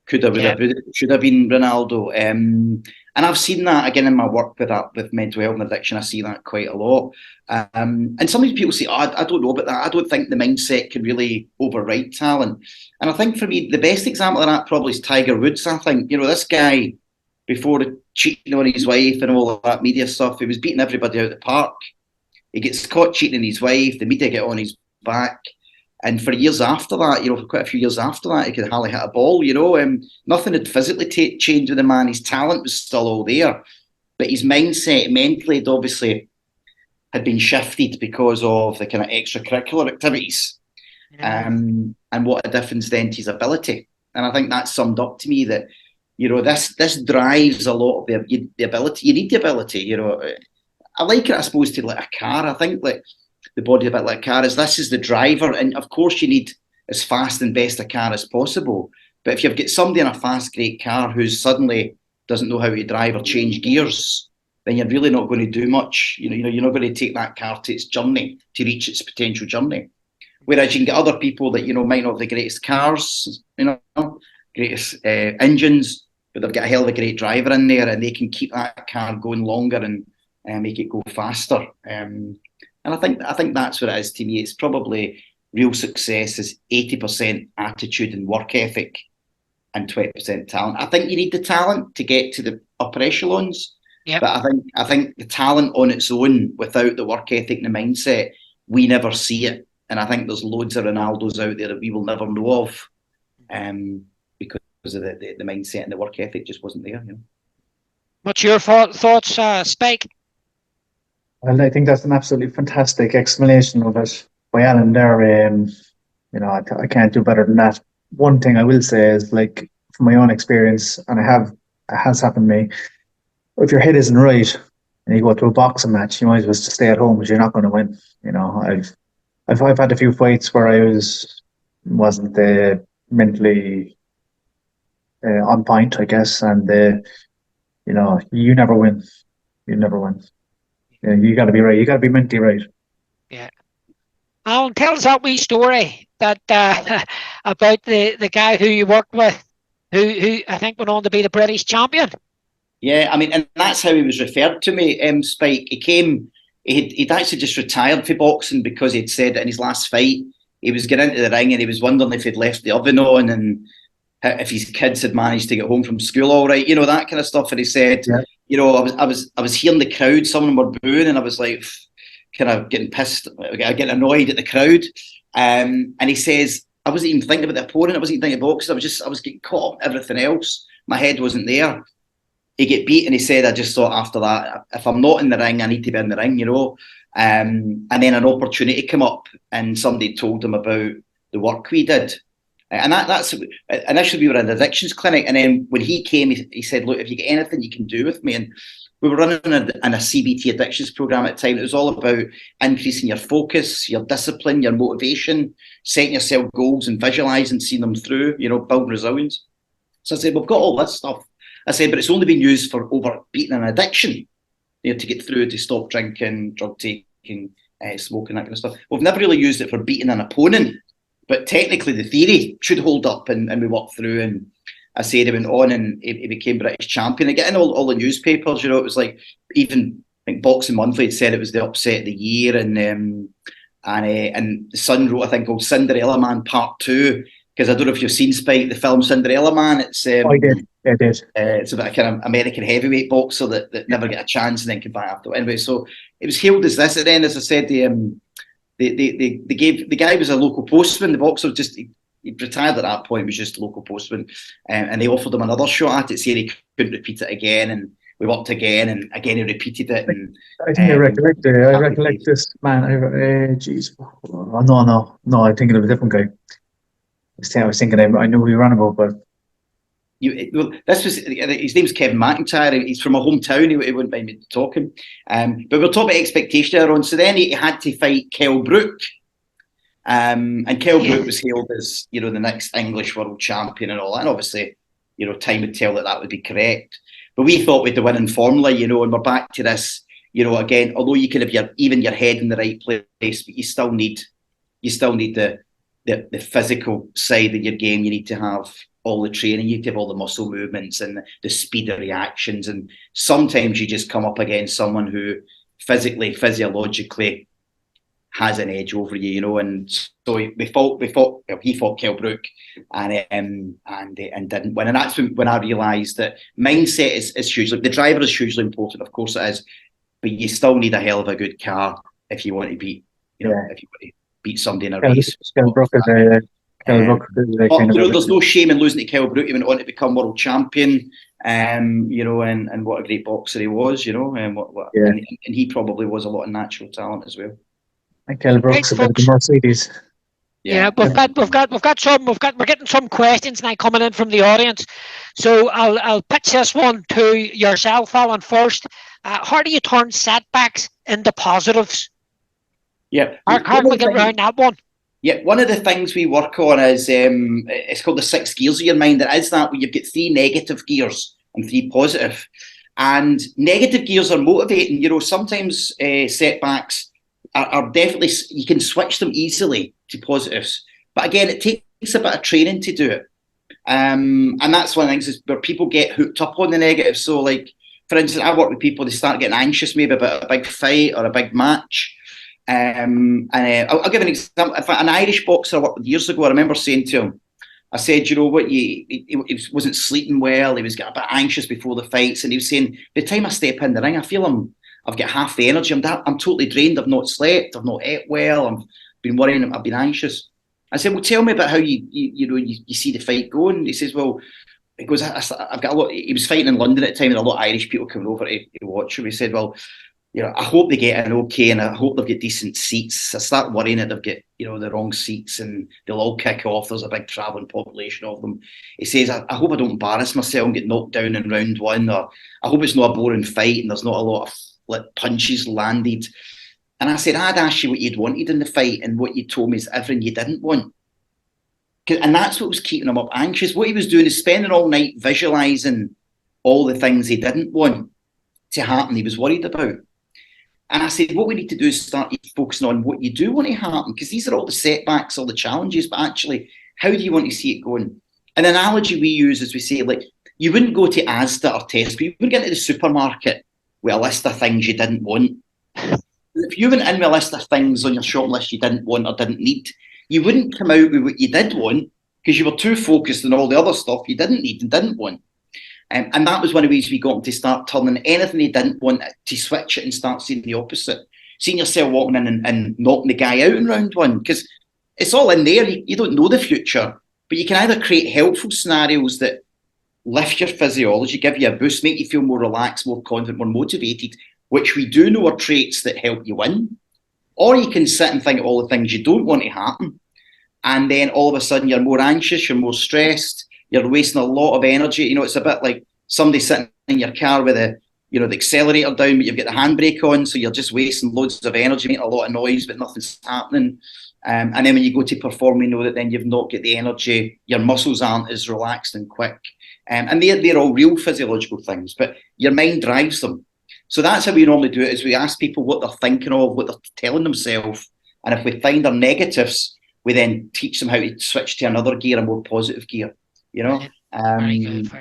should have been Ronaldo. And I've seen that again in my work with mental health and addiction. I see that quite a lot. And some people say, I don't know about that. I don't think the mindset can really override talent. And I think for me, the best example of that probably is Tiger Woods. I think, this guy, before cheating on his wife and all of that media stuff, he was beating everybody out of the park. He gets caught cheating on his wife. The media get on his back. And for years after that, for quite a few years after that, he could hardly hit a ball, Nothing had physically changed with the man. His talent was still all there. But his mindset, mentally, had obviously had been shifted because of the kind of extracurricular activities. Yeah. And what a difference then to his ability. And I think that summed up to me that, this drives a lot of the ability. You need the ability, I like it, I suppose, to like a car. I think like the body a bit like a car this is the driver. And of course you need as fast and best a car as possible. But if you've got somebody in a fast, great car who suddenly doesn't know how to drive or change gears, then you're really not going to do much. You're not going to take that car to its journey, to reach its potential journey. Whereas you can get other people that, might not have the greatest cars, greatest engines, but they've got a hell of a great driver in there, and they can keep that car going longer and make it go faster. And I think that's what it is to me. It's probably real success is 80% attitude and work ethic and 20% talent. I think you need the talent to get to the upper echelons. Yep. But I think the talent on its own, without the work ethic and the mindset, we never see it. And I think there's loads of Ronaldos out there that we will never know of, because of the mindset and the work ethic just wasn't there. What's your thoughts, Spike? Well, I think that's an absolutely fantastic explanation of it by Alan there. I can't do better than that. One thing I will say is, like, from my own experience, and it has happened to me, if your head isn't right and you go to a boxing match, you might as well just stay at home, because you're not going to win. I've had a few fights where I wasn't mentally on point, I guess, and you never win. You never win. You got to be right. You got to be mentally right. Yeah. Alan, tell us that wee story that about the guy who you worked with, who I think went on to be the British champion. Yeah, I mean, and that's how he was referred to me, Spike. He'd actually just retired from boxing because he'd said in his last fight he was getting into the ring and he was wondering if he'd left the oven on and if his kids had managed to get home from school all right, that kind of stuff. And he said, I was hearing the crowd, some of them were booing, and I was like, kind of getting pissed, getting annoyed at the crowd. And he says, I wasn't even thinking about the opponent, I wasn't even thinking about boxing, I was getting caught up in everything else. My head wasn't there. He get beat, and he said, I just thought after that, if I'm not in the ring, I need to be in the ring, and then an opportunity came up, and somebody told him about the work we did. And that's initially we were in an addictions clinic, and then when he came, he said, look, if you get anything you can do with me. And we were running a CBT addictions program at the time. It was all about increasing your focus, your discipline, your motivation, setting yourself goals and visualising, seeing them through, building resilience. So I said, we've got all this stuff. I said, but it's only been used for beating an addiction, to get through, to stop drinking, drug taking, smoking, that kind of stuff. We've never really used it for beating an opponent, but technically the theory should hold up, and we walked through. And I said he went on and he became British champion. And getting all the newspapers, it was like, even I think Boxing Monthly had said it was the upset of the year, and the Sun wrote a thing called Cinderella Man Part 2, because I don't know if you've seen, Spike, the film Cinderella Man. It's I did. It's about a kind of American heavyweight boxer that never get a chance and then came back after. Anyway, so it was hailed as this. And then, as I said, the guy was a local postman. The boxer just he retired at that point, was just a local postman, and they offered him another shot at it, saying he couldn't repeat it again, and we worked again, and again he repeated it. And I think I recollect this man. Geez, no, I think it was a different guy. I was thinking I knew who you ran about, but this was his name's Kevin McIntyre. He's from my hometown. He wouldn't mind me talking. But we're talking about expectation earlier on. So then he had to fight Kell Brook. And Kell Brook was hailed as, the next English world champion and all that. And obviously, time would tell that would be correct. But we thought with the winning formula, and we're back to this, again, although you can have your head in the right place, but you still need the physical side of your game. You need to have all the training, you need to have all the muscle movements and the speed of reactions. And sometimes you just come up against someone who physically, physiologically has an edge over you, and so he fought Kell Brook and didn't win. And that's when I realised that mindset is hugely, the driver is hugely important, of course it is, but you still need a hell of a good car if you want to beat, if you want to beat somebody in a race. Kell Brook is a there's no shame in losing to Kell Brook. He went on to become world champion, and what a great boxer he was, and he probably was a lot of natural talent as well. And Kell Brook's a bit of the Mercedes. Yeah, we're getting some questions now coming in from the audience. So I'll pitch this one to yourself, Alan, first. How do you turn setbacks into positives? Yeah. How can we get around that one? Yeah, one of the things we work on is it's called the 6 gears of your mind. It is that where you've got 3 negative gears and 3 positive. And negative gears are motivating. Sometimes setbacks are definitely, you can switch them easily to positives. But again, it takes a bit of training to do it. And that's one of the things is where people get hooked up on the negative. So like, for instance, I work with people, they start getting anxious maybe about a big fight or a big match. I'll give an example. If an Irish boxer I worked with years ago, I remember saying to him, I said, he wasn't sleeping well, he was getting a bit anxious before the fights, and he was saying, by the time I step in the ring, I feel I've got half the energy, I'm totally drained, I've not slept, I've not ate well, I've been worrying, I've been anxious. I said, well, tell me about how you see the fight going. He says, well, he goes, I've got a lot. He was fighting in London at the time, and a lot of Irish people coming over to watch him. He said, well, I hope they get in okay, and I hope they've got decent seats. I start worrying that they've got, the wrong seats and they'll all kick off. There's a big travelling population of them. He says, I hope I don't embarrass myself and get knocked down in round 1, or I hope it's not a boring fight and there's not a lot of punches landed. And I said, I'd ask you what you'd wanted in the fight, and what you told me is everything you didn't want. And that's what was keeping him up anxious. What he was doing is spending all night visualising all the things he didn't want to happen, he was worried about. And I said, what we need to do is start focusing on what you do want to happen, because these are all the setbacks, all the challenges, but actually, how do you want to see it going? An analogy we use is we say, like, you wouldn't go to Asda or Tesco, you wouldn't get into the supermarket with a list of things you didn't want. If you went in with a list of things on your shop list you didn't want or didn't need, you wouldn't come out with what you did want, because you were too focused on all the other stuff you didn't need and didn't want. And that was one of the ways we got him to start turning anything he didn't want to switch it and start seeing the opposite. Seeing yourself walking in and knocking the guy out in round 1, because it's all in there. You don't know the future, but you can either create helpful scenarios that lift your physiology, give you a boost, make you feel more relaxed, more confident, more motivated, which we do know are traits that help you win. Or you can sit and think of all the things you don't want to happen. And then all of a sudden you're more anxious, you're more stressed, you're wasting a lot of energy. It's a bit like somebody sitting in your car with the accelerator down, but you've got the handbrake on, so you're just wasting loads of energy, making a lot of noise, but nothing's happening. And then when you go to perform, we know that then you've not got the energy, your muscles aren't as relaxed and quick. And they're all real physiological things, but your mind drives them. So that's how we normally do it, is we ask people what they're thinking of, what they're telling themselves. And if we find their negatives, we then teach them how to switch to another gear, a more positive gear. Very good.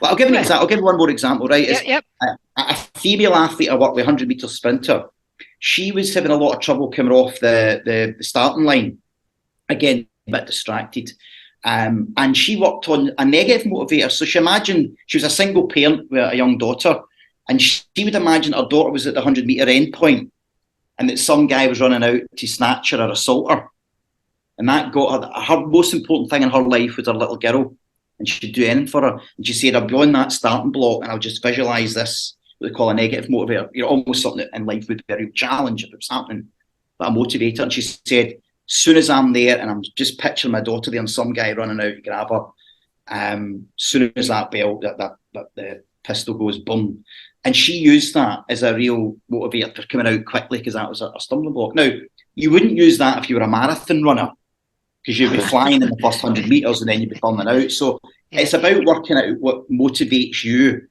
I'll give an example. I'll give one more example. Right, a female athlete I work with, 100-meter sprinter. She was having a lot of trouble coming off the starting line. Again, a bit distracted, and she worked on a negative motivator. So she imagined she was a single parent with a young daughter, and she would imagine her daughter was at the 100-meter end point, and that some guy was running out to snatch her or assault her. And that got her most important thing in her life was her little girl. And she'd do anything for her. And she said, I'll be on that starting block and I'll just visualise this, what they call a negative motivator. Almost something that in life would be a real challenge if it was happening, but a motivator. And she said, as soon as I'm there and I'm just picturing my daughter there and some guy running out to grab her, soon as that bell, that the pistol goes, boom. And she used that as a real motivator for coming out quickly, because that was a stumbling block. Now, you wouldn't use that if you were a marathon runner, because you'd be flying in the first 100 metres and then you'd be turning out. So it's about working out what motivates you,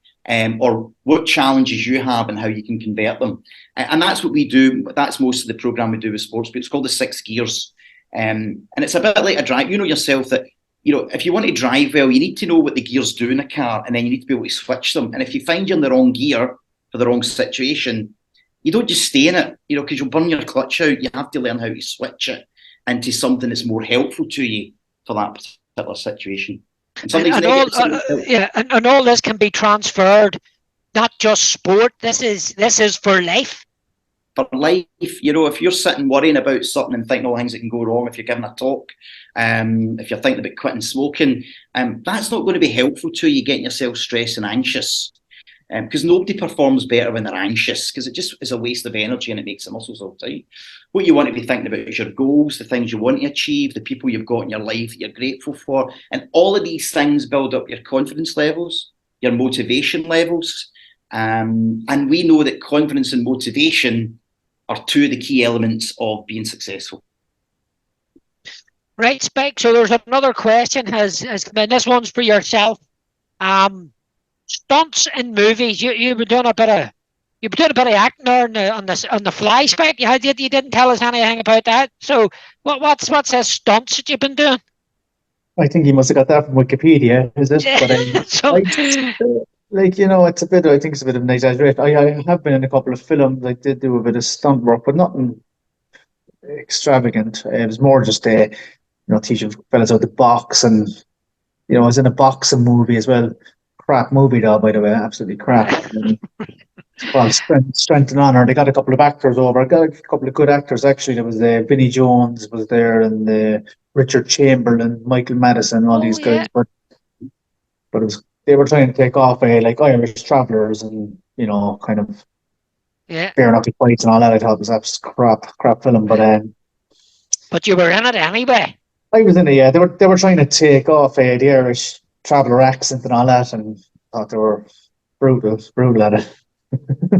or what challenges you have and how you can convert them. And that's what we do. That's most of the programme we do with sports. But it's called the 6 gears. And it's a bit like a drive. You know yourself that, if you want to drive well, you need to know what the gears do in a car, and then you need to be able to switch them. And if you find you're in the wrong gear for the wrong situation, you don't just stay in it, because you'll burn your clutch out. You have to learn how to switch it into something that's more helpful to you for that particular situation. And all this can be transferred, not just sport. This is for life. For life, if you're sitting worrying about something and thinking all things that can go wrong, if you're giving a talk, if you're thinking about quitting smoking, that's not going to be helpful to you, getting yourself stressed and anxious. Because nobody performs better when they're anxious, because it just is a waste of energy and it makes the muscles all tight. What you want to be thinking about is your goals, the things you want to achieve, the people you've got in your life that you're grateful for. And all of these things build up your confidence levels, your motivation levels. And we know that confidence and motivation are two of the key elements of being successful. Right, Spike. So there's another question has come in. This one's for yourself. Stunts in movies. You were doing a bit of acting there on the fly, Spike. You didn't tell us anything about that. So what's this stunts that you've been doing? I think you must have got that from Wikipedia, is it? Yeah. But it's a bit. I think it's a bit of an exaggeration. I have been in a couple of films. I did do a bit of stunt work, but nothing extravagant. It was more just teaching fellas how to box, and I was in a boxing movie as well. Crap movie though, by the way, absolutely crap. It's called Strength and Honor. They got a couple of actors over. Got a couple of good actors actually. There was Vinnie Jones was there, and Richard Chamberlain, Michael Madison, all these guys. But they were trying to take off Irish Travellers, and kind of fair enough fights and all that. I thought it was absolute crap film, but you were in it anyway. I was in it. Yeah, they were trying to take off the Irish Traveller accent and all that, and thought they were brutal at it.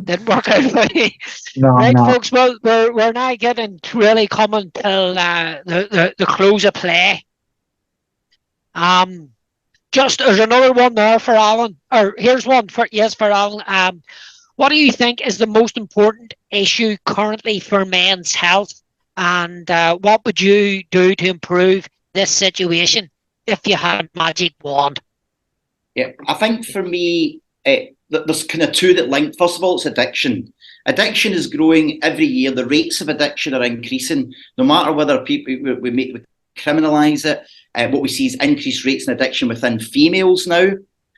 Didn't work out for you. No, folks. Well, we're now getting really coming till the close of play. Just there's another one there for Alan, or here's one for Alan. What do you think is the most important issue currently for men's health, and what would you do to improve this situation if you had a magic wand? Yeah, I think for me, there's kind of two that link. First of all, it's addiction. Addiction is growing every year. The rates of addiction are increasing, no matter whether people we criminalise it. What we see is increased rates in addiction within females now.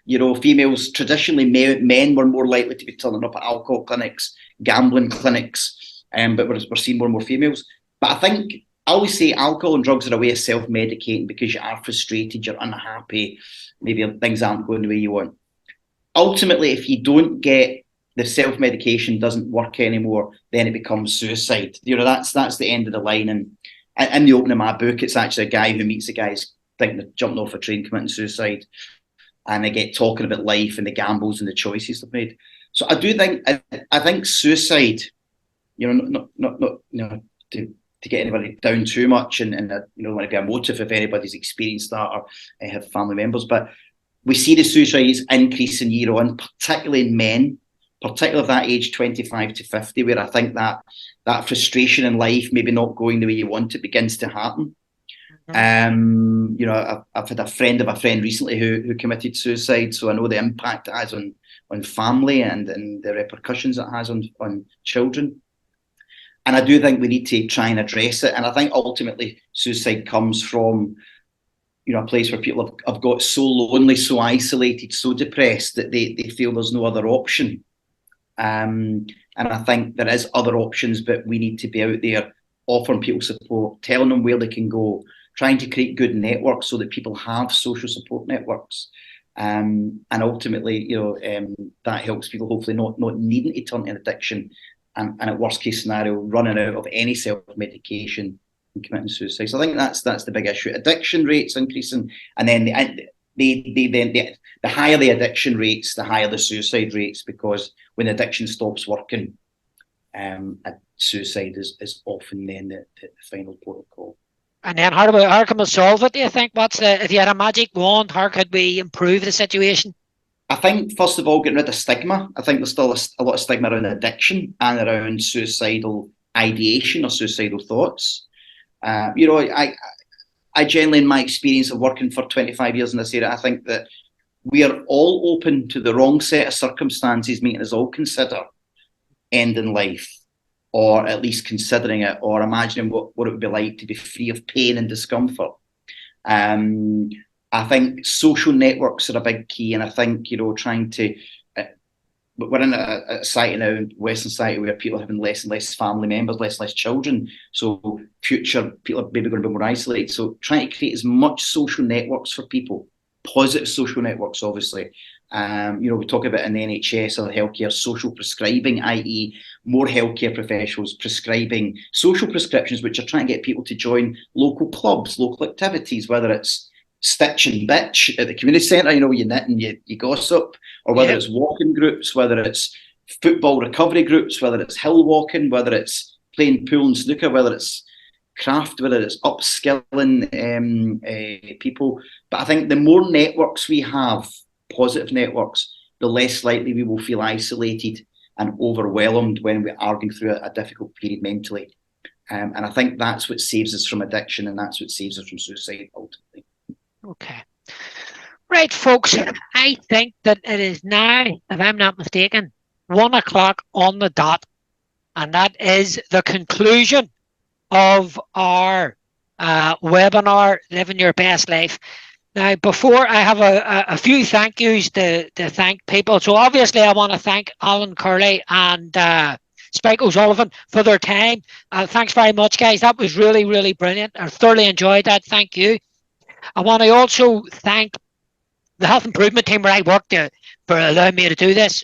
Females, traditionally men were more likely to be turning up at alcohol clinics, gambling clinics, but we're seeing more and more females. But I always say alcohol and drugs are a way of self-medicating because you are frustrated, you're unhappy, maybe things aren't going the way you want. Ultimately, if you don't get the self-medication doesn't work anymore, then it becomes suicide. That's the end of the line. And in the opening of my book, it's actually a guy who meets a guy who's thinking of jumping off a train, committing suicide. And they get talking about life and the gambles and the choices they've made. So I do think, I think suicide, not to get anybody down too much, and don't want to be emotive if anybody's experienced that or have family members, but we see the suicide is increasing year on, particularly in men, particularly of that age 25 to 50, where I think that frustration in life, maybe not going the way you want it, begins to happen. I've had a friend of a friend recently who committed suicide, so I know the impact it has on family and the repercussions it has on children. And I do think we need to try and address it. And I think ultimately suicide comes from a place where people have got so lonely, so isolated, so depressed that they feel there's no other option. And I think there is other options, but we need to be out there offering people support, telling them where they can go, trying to create good networks so that people have social support networks. And ultimately, that helps people hopefully not needing to turn to addiction, and at worst case scenario, running out of any self-medication and committing suicide. So I think that's the big issue. Addiction rates increasing, and then the higher the addiction rates, the higher the suicide rates, because when addiction stops working, suicide is often then the final protocol. And then how can we solve it, do you think? If you had a magic wand, how could we improve the situation? I think, first of all, getting rid of stigma. I think there's still a lot of stigma around addiction and around suicidal ideation or suicidal thoughts. I generally, in my experience of working for 25 years in this area, I think that we are all open to the wrong set of circumstances, making us all consider ending life, or at least considering it, or imagining what it would be like to be free of pain and discomfort. I think social networks are a big key, and I think, trying to, we're in a society now, Western society, where people are having less and less family members, less and less children, so future people are maybe going to be more isolated. So trying to create as much social networks for people, positive social networks, obviously. We talk about in the NHS or healthcare social prescribing, i.e. more healthcare professionals prescribing social prescriptions, which are trying to get people to join local clubs, local activities, whether it's Stitch and Bitch at the community centre, where you knit and you gossip, or whether it's walking groups, whether it's football recovery groups, whether it's hill walking, whether it's playing pool and snooker, whether it's craft, whether it's upskilling people. But I think the more networks we have, positive networks, the less likely we will feel isolated and overwhelmed when we are going through a difficult period mentally. And I think that's what saves us from addiction, and that's what saves us from suicide ultimately. Okay. Right, folks, I think that it is now, if I'm not mistaken, 1 o'clock on the dot, and that is the conclusion of our webinar, Living Your Best Life. Now, before I have a few thank yous to thank people. So obviously I want to thank Alan Curley and Spike O'Sullivan for their time. Thanks very much, guys. That was really, really brilliant. I thoroughly enjoyed that. Thank you. I want to also thank the health improvement team where I work for allowing me to do this.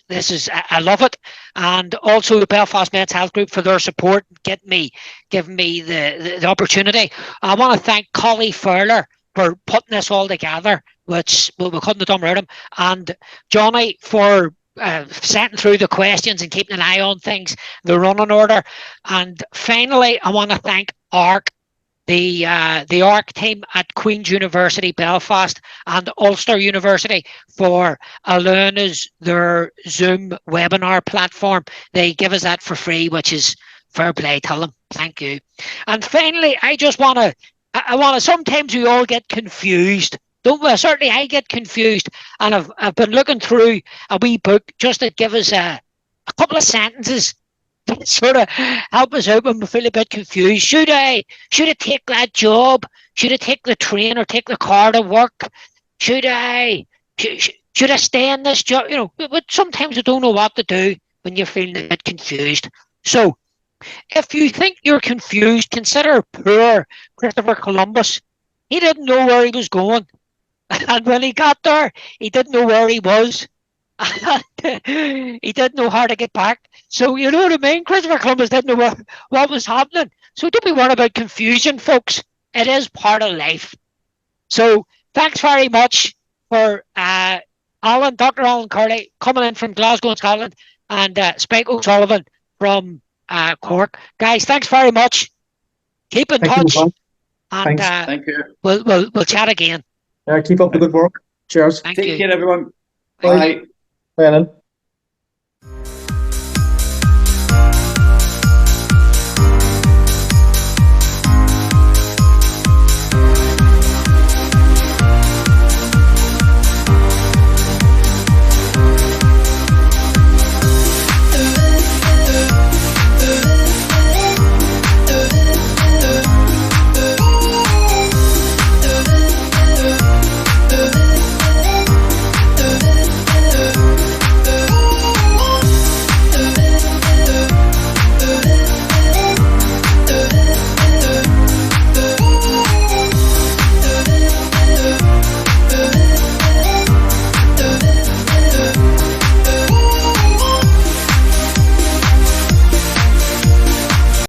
I love it. And also the Belfast Men's Health Group for their support, giving me the opportunity. I want to thank Collie Furler for putting this all together, which we couldn't have done without him, and Johnny for setting through the questions and keeping an eye on things, the running order. And finally, I want to thank ARC, the ARC team at Queen's University Belfast and Ulster University for allowing us their Zoom webinar platform. They give us that for free, which is fair play to them. Thank you. And finally, I want to, sometimes we all get confused, don't we? Certainly I get confused, and I've been looking through a wee book just to give us a couple of sentences to sort of help us out when we feel a bit confused. Should I take that job? Should I take the train or take the car to work? Should I stay in this job? But sometimes you don't know what to do when you're feeling a bit confused. So if you think you're confused, consider poor Christopher Columbus. He didn't know where he was going. And when he got there, he didn't know where he was. He didn't know how to get back. So you know what I mean? Christopher Columbus didn't know what was happening. So don't be worried about confusion, folks. It is part of life. So thanks very much for Dr. Alan Curley coming in from Glasgow, Scotland, and Spike O'Sullivan from Cork. Guys, thanks very much. Keep in touch. And thank you. We'll chat again. Keep up the good work. Cheers. Take care, everyone. Bye. Bye, Alan.